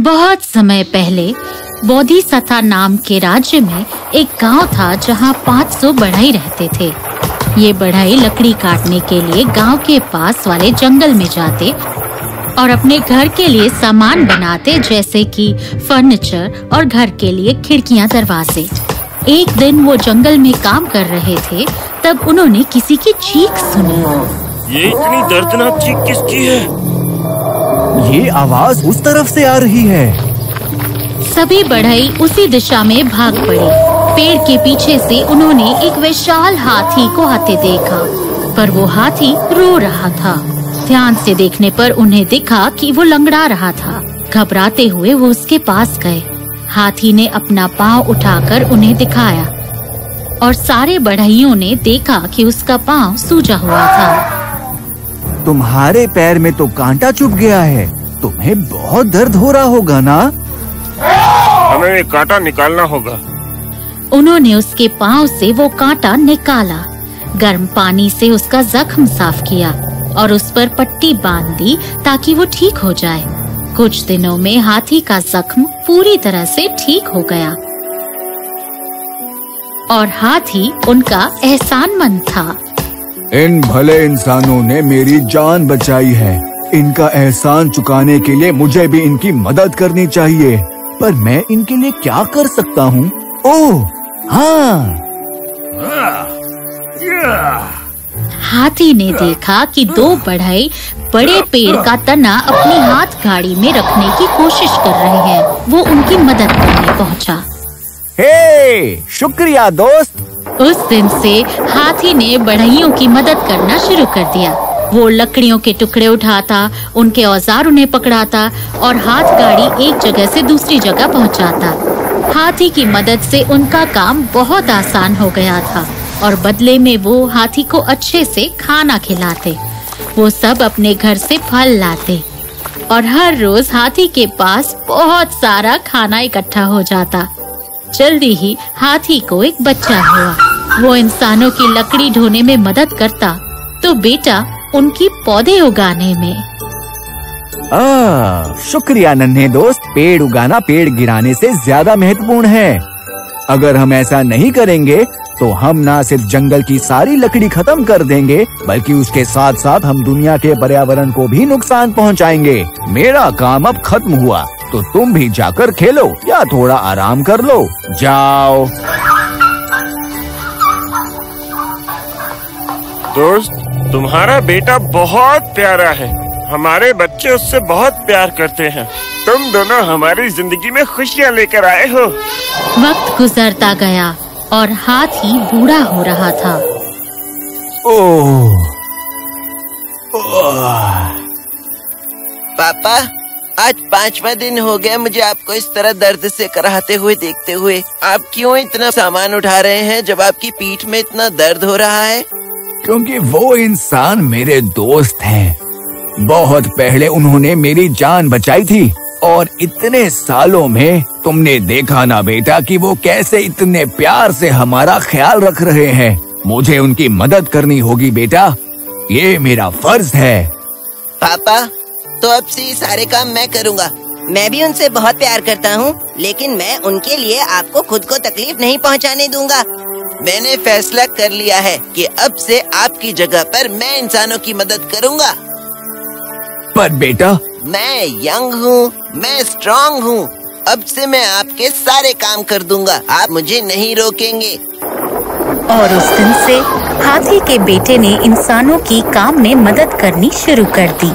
बहुत समय पहले बोधिसत्ता नाम के राज्य में एक गांव था जहां 500 बढ़ई रहते थे। ये बढ़ई लकड़ी काटने के लिए गांव के पास वाले जंगल में जाते और अपने घर के लिए सामान बनाते, जैसे कि फर्नीचर और घर के लिए खिड़कियां, दरवाजे। एक दिन वो जंगल में काम कर रहे थे, तब उन्होंने किसी की चीख सुनी। ये इतनी दर्दनाक चीख किसकी है? ये आवाज उस तरफ से आ रही है। सभी बढ़ई उसी दिशा में भाग पड़े। पेड़ के पीछे से उन्होंने एक विशाल हाथी को आते देखा, पर वो हाथी रो रहा था। ध्यान से देखने पर उन्हें दिखा कि वो लंगड़ा रहा था। घबराते हुए वो उसके पास गए। हाथी ने अपना पाँव उठाकर उन्हें दिखाया और सारे बढ़इयों ने देखा कि उसका पाँव सूजा हुआ था। तुम्हारे पैर में तो कांटा चुभ गया है, तुम्हें बहुत दर्द हो रहा होगा ना? हमें ये कांटा निकालना होगा। उन्होंने उसके पाँव से वो कांटा निकाला, गर्म पानी से उसका जख्म साफ किया और उस पर पट्टी बांध दी ताकि वो ठीक हो जाए। कुछ दिनों में हाथी का जख्म पूरी तरह से ठीक हो गया और हाथी उनका एहसानमंद था। इन भले इंसानों ने मेरी जान बचाई है। इनका एहसान चुकाने के लिए मुझे भी इनकी मदद करनी चाहिए। पर मैं इनके लिए क्या कर सकता हूँ? ओह हाँ, हाथी ने देखा कि दो बढ़ई बड़े पेड़ का तना अपनी हाथ गाड़ी में रखने की कोशिश कर रहे हैं। वो उनकी मदद करने पहुँचा। हे, शुक्रिया दोस्त। उस दिन से हाथी ने बढ़इयों की मदद करना शुरू कर दिया। वो लकड़ियों के टुकड़े उठाता, उनके औजार उन्हें पकड़ाता और हाथ गाड़ी एक जगह से दूसरी जगह पहुंचाता। हाथी की मदद से उनका काम बहुत आसान हो गया था और बदले में वो हाथी को अच्छे से खाना खिलाते। वो सब अपने घर से फल लाते और हर रोज हाथी के पास बहुत सारा खाना इकट्ठा हो जाता। जल्दी ही हाथी को एक बच्चा हुआ। वो इंसानों की लकड़ी ढोने में मदद करता तो बेटा उनकी पौधे उगाने में। शुक्रिया नन्हे दोस्त। पेड़ उगाना पेड़ गिराने से ज्यादा महत्वपूर्ण है। अगर हम ऐसा नहीं करेंगे तो हम ना सिर्फ जंगल की सारी लकड़ी खत्म कर देंगे, बल्कि उसके साथ साथ हम दुनिया के पर्यावरण को भी नुकसान पहुंचाएंगे। मेरा काम अब खत्म हुआ, तो तुम भी जाकर खेलो या थोड़ा आराम कर लो। जाओ। दोस्त, तुम्हारा बेटा बहुत प्यारा है। हमारे बच्चे उससे बहुत प्यार करते हैं। तुम दोनों हमारी जिंदगी में खुशियाँ लेकर आए हो। वक्त गुजरता गया और हाथी बूढ़ा हो रहा था। पापा, आज 5वां दिन हो गया मुझे आपको इस तरह दर्द से कराहते हुए देखते हुए। आप क्यों इतना सामान उठा रहे हैं जब आपकी पीठ में इतना दर्द हो रहा है? क्योंकि वो इंसान मेरे दोस्त हैं। बहुत पहले उन्होंने मेरी जान बचाई थी और इतने सालों में तुमने देखा ना बेटा कि वो कैसे इतने प्यार से हमारा ख्याल रख रहे हैं। मुझे उनकी मदद करनी होगी बेटा, ये मेरा फर्ज है। पापा, तो अब से ये सारे काम मैं करूँगा। मैं भी उनसे बहुत प्यार करता हूँ, लेकिन मैं उनके लिए आपको खुद को तकलीफ नहीं पहुँचाने दूंगा। मैंने फैसला कर लिया है कि अब से आपकी जगह पर मैं इंसानों की मदद करूँगा। पर बेटा, मैं यंग हूँ, मैं स्ट्रॉन्ग हूँ। अब से मैं आपके सारे काम कर दूंगा, आप मुझे नहीं रोकेंगे। और उस दिन से हाथी के बेटे ने इंसानों की काम में मदद करनी शुरू कर दी।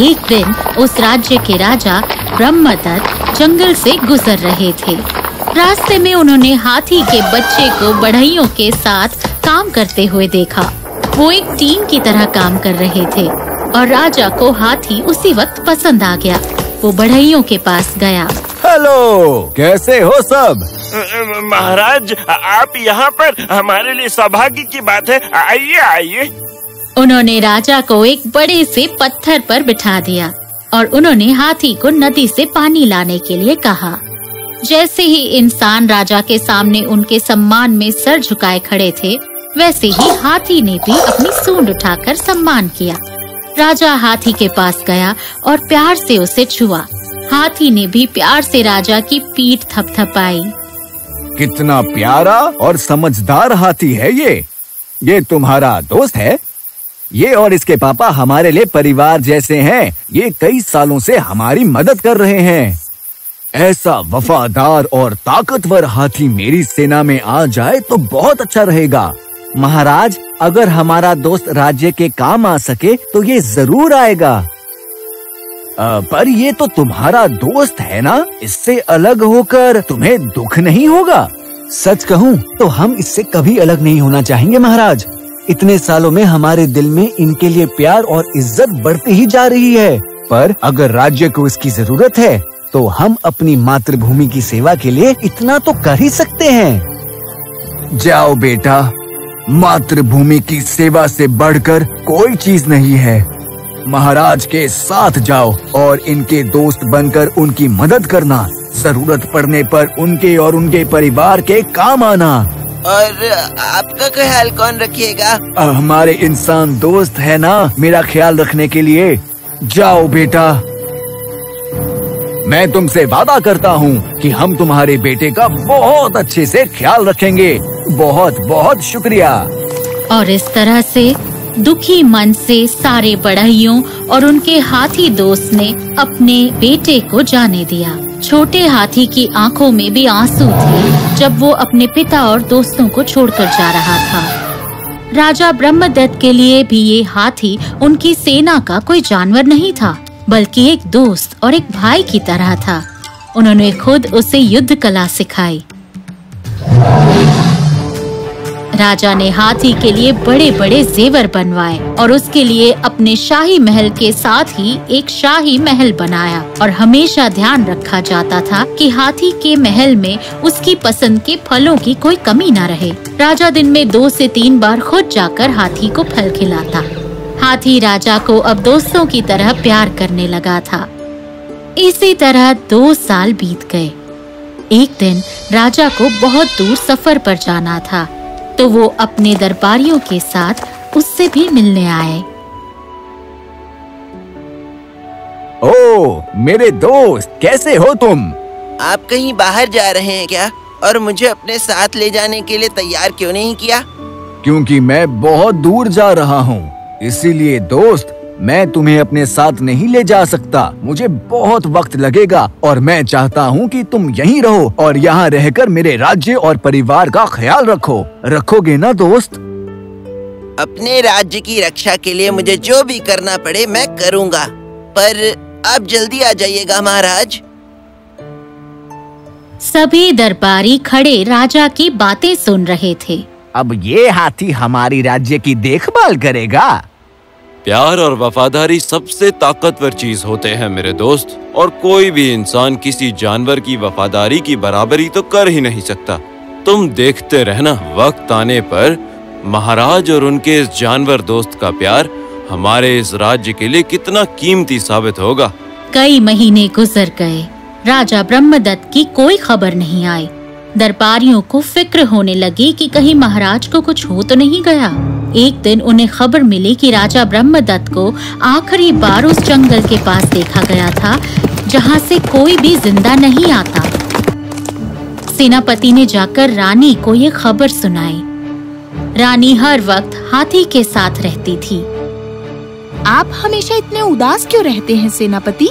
एक दिन उस राज्य के राजा ब्रह्मदत्त जंगल से गुजर रहे थे। रास्ते में उन्होंने हाथी के बच्चे को बढ़इयों के साथ काम करते हुए देखा। वो एक टीम की तरह काम कर रहे थे और राजा को हाथी उसी वक्त पसंद आ गया। वो बढ़इयों के पास गया। हेलो, कैसे हो सब? महाराज, आप यहाँ पर, हमारे लिए सौभाग्य की बात है। आइए आइए। उन्होंने राजा को एक बड़े से पत्थर पर बिठा दिया और उन्होंने हाथी को नदी से पानी लाने के लिए कहा। जैसे ही इंसान राजा के सामने उनके सम्मान में सर झुकाए खड़े थे, वैसे ही हाथी ने भी अपनी सूंड उठाकर सम्मान किया। राजा हाथी के पास गया और प्यार से उसे छुआ। हाथी ने भी प्यार से राजा की पीठ थपथपाई। कितना प्यारा और समझदार हाथी है ये तुम्हारा दोस्त है। ये और इसके पापा हमारे लिए परिवार जैसे हैं। ये कई सालों से हमारी मदद कर रहे हैं। ऐसा वफादार और ताकतवर हाथी मेरी सेना में आ जाए तो बहुत अच्छा रहेगा। महाराज, अगर हमारा दोस्त राज्य के काम आ सके तो ये जरूर आएगा। पर ये तो तुम्हारा दोस्त है ना, इससे अलग होकर तुम्हें दुख नहीं होगा? सच कहूँ तो हम इससे कभी अलग नहीं होना चाहेंगे महाराज। इतने सालों में हमारे दिल में इनके लिए प्यार और इज्जत बढ़ती ही जा रही है। पर अगर राज्य को इसकी जरूरत है तो हम अपनी मातृभूमि की सेवा के लिए इतना तो कर ही सकते हैं। जाओ बेटा, मातृभूमि की सेवा से बढ़कर कोई चीज नहीं है। महाराज के साथ जाओ और इनके दोस्त बनकर उनकी मदद करना। जरूरत पड़ने पर उनके और उनके परिवार के काम आना। और आपका ख्याल कौन रखिएगा? हमारे इंसान दोस्त है ना मेरा ख्याल रखने के लिए। जाओ बेटा, मैं तुमसे वादा करता हूँ कि हम तुम्हारे बेटे का बहुत अच्छे से ख्याल रखेंगे। बहुत बहुत शुक्रिया। और इस तरह से दुखी मन से सारे बढ़इयों और उनके हाथी दोस्त ने अपने बेटे को जाने दिया। छोटे हाथी की आंखों में भी आंसू थे जब वो अपने पिता और दोस्तों को छोड़कर जा रहा था। राजा ब्रह्मदत्त के लिए भी ये हाथी उनकी सेना का कोई जानवर नहीं था, बल्कि एक दोस्त और एक भाई की तरह था। उन्होंने खुद उसे युद्ध कला सिखाई। राजा ने हाथी के लिए बड़े बड़े जेवर बनवाए और उसके लिए अपने शाही महल के साथ ही एक शाही महल बनाया। और हमेशा ध्यान रखा जाता था कि हाथी के महल में उसकी पसंद के फलों की कोई कमी न रहे। राजा दिन में 2 से 3 बार खुद जाकर हाथी को फल खिलाता। हाथी राजा को अब दोस्तों की तरह प्यार करने लगा था। इसी तरह 2 साल बीत गए। एक दिन राजा को बहुत दूर सफर पर जाना था, तो वो अपने दरबारियों के साथ उससे भी मिलने आए। ओ मेरे दोस्त, कैसे हो तुम? आप कहीं बाहर जा रहे हैं क्या? और मुझे अपने साथ ले जाने के लिए तैयार क्यों नहीं किया? क्योंकि मैं बहुत दूर जा रहा हूँ, इसीलिए दोस्त मैं तुम्हें अपने साथ नहीं ले जा सकता। मुझे बहुत वक्त लगेगा और मैं चाहता हूँ कि तुम यहीं रहो और यहाँ रहकर मेरे राज्य और परिवार का ख्याल रखो। रखोगे ना दोस्त? अपने राज्य की रक्षा के लिए मुझे जो भी करना पड़े मैं करूँगा, पर आप जल्दी आ जाइएगा महाराज। सभी दरबारी खड़े राजा की बातें सुन रहे थे। अब ये हाथी हमारी राज्य की देखभाल करेगा। प्यार और वफादारी सबसे ताकतवर चीज होते हैं मेरे दोस्त, और कोई भी इंसान किसी जानवर की वफादारी की बराबरी तो कर ही नहीं सकता। तुम देखते रहना, वक्त आने पर महाराज और उनके इस जानवर दोस्त का प्यार हमारे इस राज्य के लिए कितना कीमती साबित होगा। कई महीने गुजर गए। राजा ब्रह्मदत्त की कोई खबर नहीं आई। दरबारियों को फिक्र होने लगी कि कहीं महाराज को कुछ हो तो नहीं गया। एक दिन उन्हें खबर मिली कि राजा ब्रह्मदत्त को आखिरी बार उस जंगल के पास देखा गया था जहाँ से कोई भी जिंदा नहीं आता। सेनापति ने जाकर रानी को ये खबर सुनाई। रानी हर वक्त हाथी के साथ रहती थी। आप हमेशा इतने उदास क्यों रहते हैं सेनापति?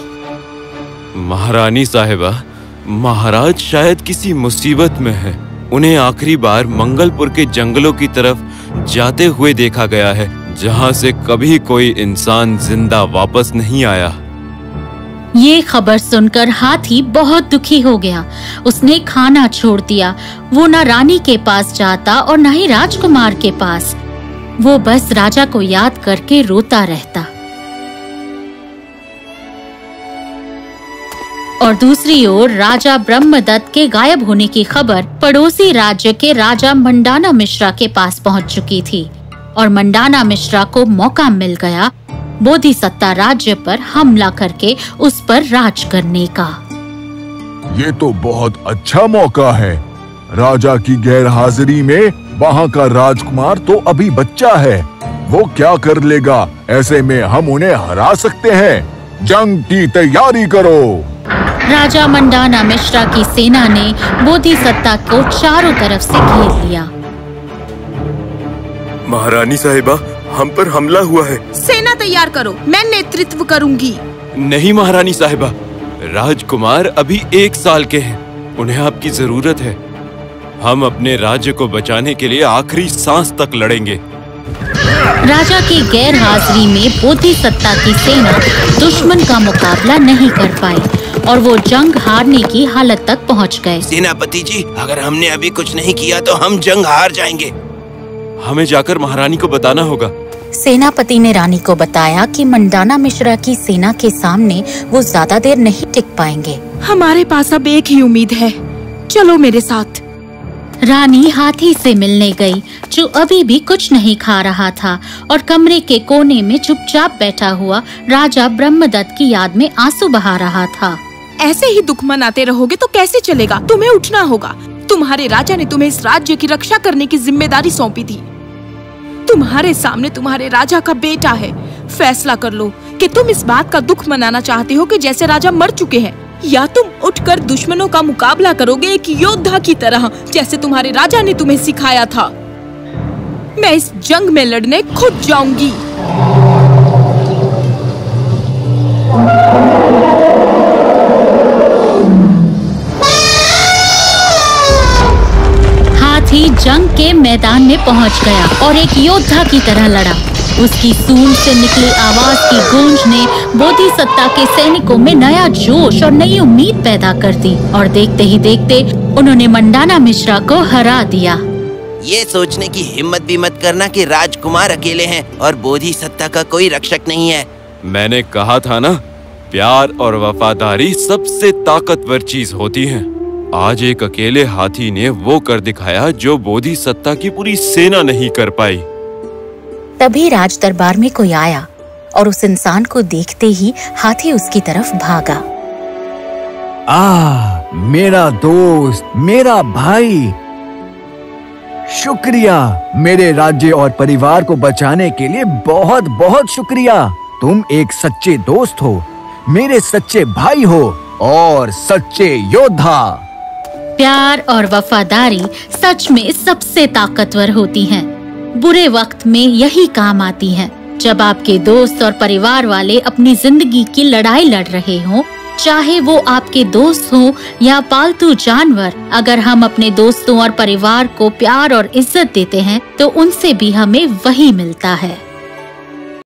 महारानी साहिबा, महाराज शायद किसी मुसीबत में है। उन्हें आखिरी बार मंगलपुर के जंगलों की तरफ जाते हुए देखा गया है, जहाँ से कभी कोई इंसान जिंदा वापस नहीं आया। ये खबर सुनकर हाथी बहुत दुखी हो गया। उसने खाना छोड़ दिया। वो न रानी के पास जाता और न ही राजकुमार के पास। वो बस राजा को याद करके रोता रहता। और दूसरी ओर राजा ब्रह्मदत्त के गायब होने की खबर पड़ोसी राज्य के राजा मंडाना मिश्रा के पास पहुंच चुकी थी और मंडाना मिश्रा को मौका मिल गया बोधिसत्ता राज्य पर हमला करके उस पर राज करने का। ये तो बहुत अच्छा मौका है। राजा की गैरहाजिरी में वहाँ का राजकुमार तो अभी बच्चा है। वो क्या कर लेगा? ऐसे में हम उन्हें हरा सकते हैं। जंग की तैयारी करो। राजा मंडाना मिश्रा की सेना ने बोधिसत्ता को चारों तरफ से घेर लिया। महारानी साहिबा, हम पर हमला हुआ है। सेना तैयार करो, मैं नेतृत्व करूंगी। नहीं महारानी साहिबा, राजकुमार अभी 1 साल के हैं, उन्हें आपकी जरूरत है। हम अपने राज्य को बचाने के लिए आखिरी सांस तक लड़ेंगे। राजा की गैर हाजिरी में बोधिसत्ता की सेना दुश्मन का मुकाबला नहीं कर पाई और वो जंग हारने की हालत तक पहुंच गए। सेनापति जी, अगर हमने अभी कुछ नहीं किया तो हम जंग हार जाएंगे। हमें जाकर महारानी को बताना होगा। सेनापति ने रानी को बताया कि मंडाना मिश्रा की सेना के सामने वो ज्यादा देर नहीं टिक पाएंगे। हमारे पास अब एक ही उम्मीद है, चलो मेरे साथ। रानी हाथी से मिलने गई, जो अभी भी कुछ नहीं खा रहा था और कमरे के कोने में चुपचाप बैठा हुआ राजा ब्रह्मदत्त की याद में आंसू बहा रहा था। ऐसे ही दुख मनाते रहोगे तो कैसे चलेगा? तुम्हें उठना होगा। तुम्हारे राजा ने तुम्हें इस राज्य की रक्षा करने की जिम्मेदारी सौंपी थी। तुम्हारे सामने तुम्हारे राजा का बेटा है। फैसला कर लो कि तुम इस बात का दुख मनाना चाहते हो कि जैसे राजा मर चुके हैं, या तुम उठकर दुश्मनों का मुकाबला करोगे एक योद्धा की तरह, जैसे तुम्हारे राजा ने तुम्हें सिखाया था। मैं इस जंग में लड़ने खुद जाऊंगी। हाथी जंग के मैदान में पहुंच गया और एक योद्धा की तरह लड़ा। उसकी सूंड से निकली आवाज की गूंज ने बोधिसत्ता के सैनिकों में नया जोश और नई उम्मीद पैदा कर दी और देखते ही देखते उन्होंने मंडाना मिश्रा को हरा दिया। ये सोचने की हिम्मत भी मत करना कि राजकुमार अकेले हैं और बोधिसत्ता का कोई रक्षक नहीं है। मैंने कहा था ना, प्यार और वफादारी सबसे ताकतवर चीज होती है। आज एक अकेले हाथी ने वो कर दिखाया जो बोधिसत्ता की पूरी सेना नहीं कर पाई। तभी राज दरबार में कोई आया और उस इंसान को देखते ही हाथी उसकी तरफ भागा। मेरा दोस्त, मेरा भाई, शुक्रिया। मेरे राज्य और परिवार को बचाने के लिए बहुत बहुत शुक्रिया। तुम एक सच्चे दोस्त हो, मेरे सच्चे भाई हो और सच्चे योद्धा। प्यार और वफादारी सच में सबसे ताकतवर होती हैं। बुरे वक्त में यही काम आती हैं। जब आपके दोस्त और परिवार वाले अपनी जिंदगी की लड़ाई लड़ रहे हों, चाहे वो आपके दोस्त हों या पालतू जानवर, अगर हम अपने दोस्तों और परिवार को प्यार और इज्जत देते हैं तो उनसे भी हमें वही मिलता है।